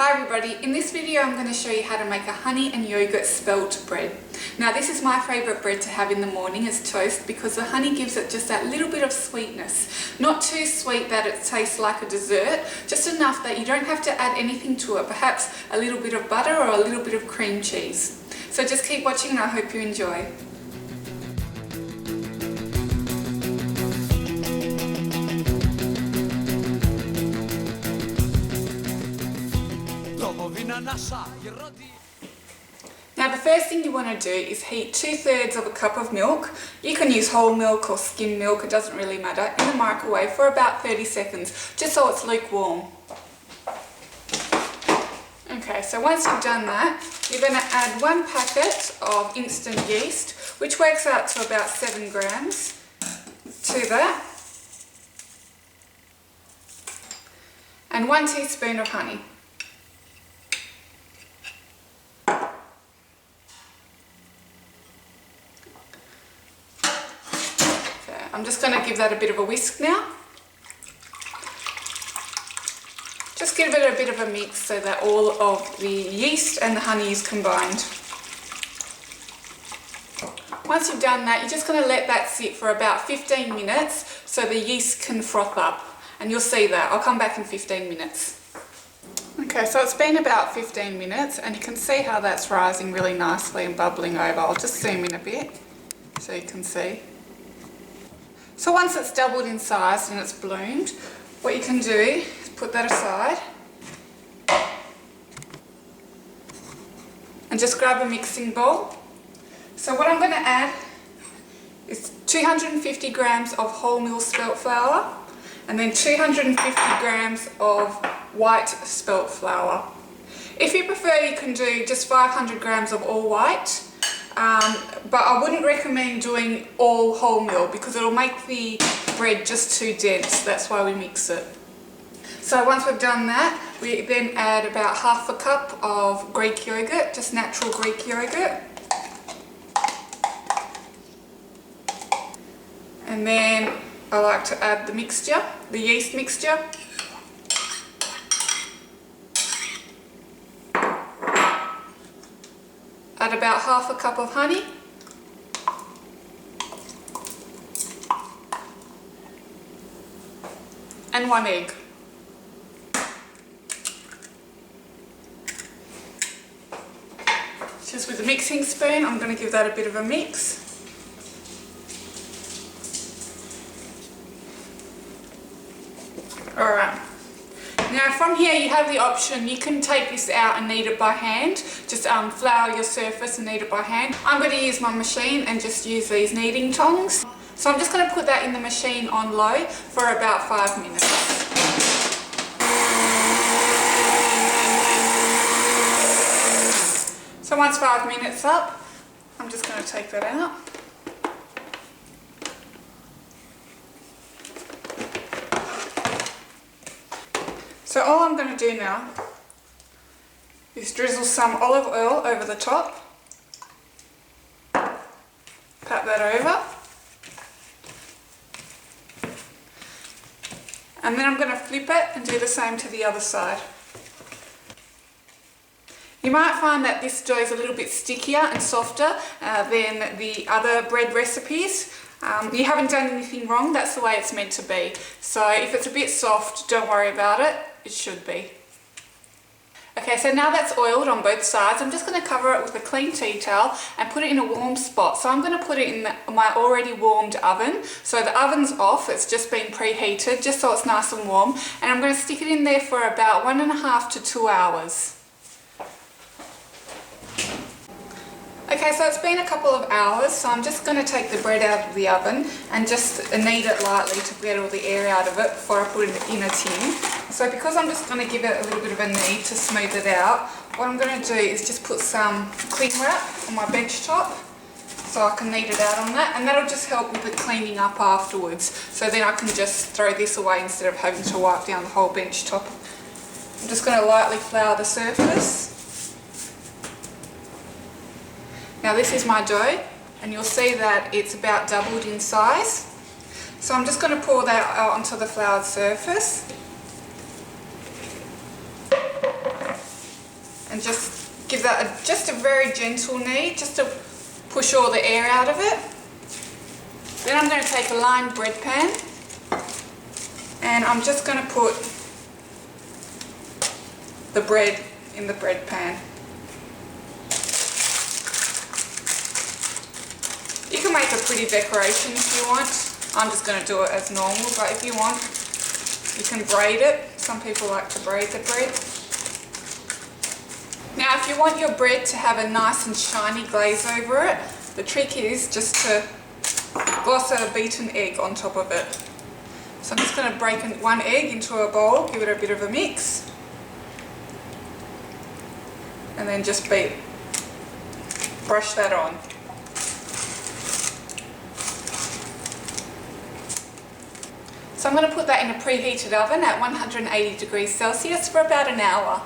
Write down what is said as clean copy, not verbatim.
Hi everybody, in this video I'm going to show you how to make a honey and yogurt spelt bread. Now this is my favourite bread to have in the morning as toast because the honey gives it just that little bit of sweetness. Not too sweet that it tastes like a dessert, just enough that you don't have to add anything to it, perhaps a little bit of butter or a little bit of cream cheese. So just keep watching and I hope you enjoy. Now the first thing you want to do is heat 2/3 of a cup of milk. You can use whole milk or skim milk, it doesn't really matter, in the microwave for about 30 seconds, just so it's lukewarm. Okay, so once you've done that, you're going to add 1 packet of instant yeast, which works out to about 7 grams to that, and 1 teaspoon of honey. I'm just going to give that a bit of a whisk now. Just give it a bit of a mix so that all of the yeast and the honey is combined. Once you've done that, you're just going to let that sit for about 15 minutes so the yeast can froth up. And you'll see that. I'll come back in 15 minutes. Okay, so it's been about 15 minutes and you can see how that's rising really nicely and bubbling over. I'll just zoom in a bit so you can see. So once it's doubled in size and it's bloomed, what you can do is put that aside and just grab a mixing bowl. So what I'm going to add is 250 grams of wholemeal spelt flour and then 250 grams of white spelt flour. If you prefer, you can do just 500 grams of all white. But I wouldn't recommend doing all wholemeal because it'll make the bread just too dense. That's why we mix it. So once we've done that, we then add about half a cup of Greek yogurt, just natural Greek yogurt. And then I like to add the mixture, the yeast mixture. Add about half a cup of honey. And 1 egg. Just with a mixing spoon, I'm going to give that a bit of a mix. Alright. Now from here you have the option, you can take this out and knead it by hand. Just flour your surface and knead it by hand. I'm going to use my machine and just use these kneading tongs. So I'm just going to put that in the machine on low for about 5 minutes. So once 5 minutes up, I'm just going to take that out. So all I'm going to do now is drizzle some olive oil over the top, pat that over, and then I'm going to flip it and do the same to the other side. You might find that this dough is a little bit stickier and softer than the other bread recipes. You haven't done anything wrong, that's the way it's meant to be. So if it's a bit soft, don't worry about it, it should be. Okay, so now that's oiled on both sides, I'm just going to cover it with a clean tea towel and put it in a warm spot. So I'm going to put it in my already warmed oven. So the oven's off, it's just been preheated, just so it's nice and warm. And I'm going to stick it in there for about 1.5 to 2 hours. Okay, so it's been a couple of hours, so I'm just going to take the bread out of the oven and just knead it lightly to get all the air out of it before I put it in a tin. So because I'm just going to give it a little bit of a knead to smooth it out, what I'm going to do is just put some cling wrap on my bench top so I can knead it out on that, and that'll just help with the cleaning up afterwards. So then I can just throw this away instead of having to wipe down the whole bench top. I'm just going to lightly flour the surface. Now this is my dough and you'll see that it's about doubled in size. So I'm just going to pour that out onto the floured surface. and just give that just a very gentle knead, just to push all the air out of it. Then I'm going to take a lined bread pan, and I'm just going to put the bread in the bread pan. You can make a pretty decoration if you want. I'm just going to do it as normal, but if you want, you can braid it. Some people like to braid the bread. Now if you want your bread to have a nice and shiny glaze over it, the trick is just to gloss a beaten egg on top of it. So I'm just going to break one egg into a bowl, give it a bit of a mix, and then just brush that on. So I'm going to put that in a preheated oven at 180 degrees Celsius for about an hour.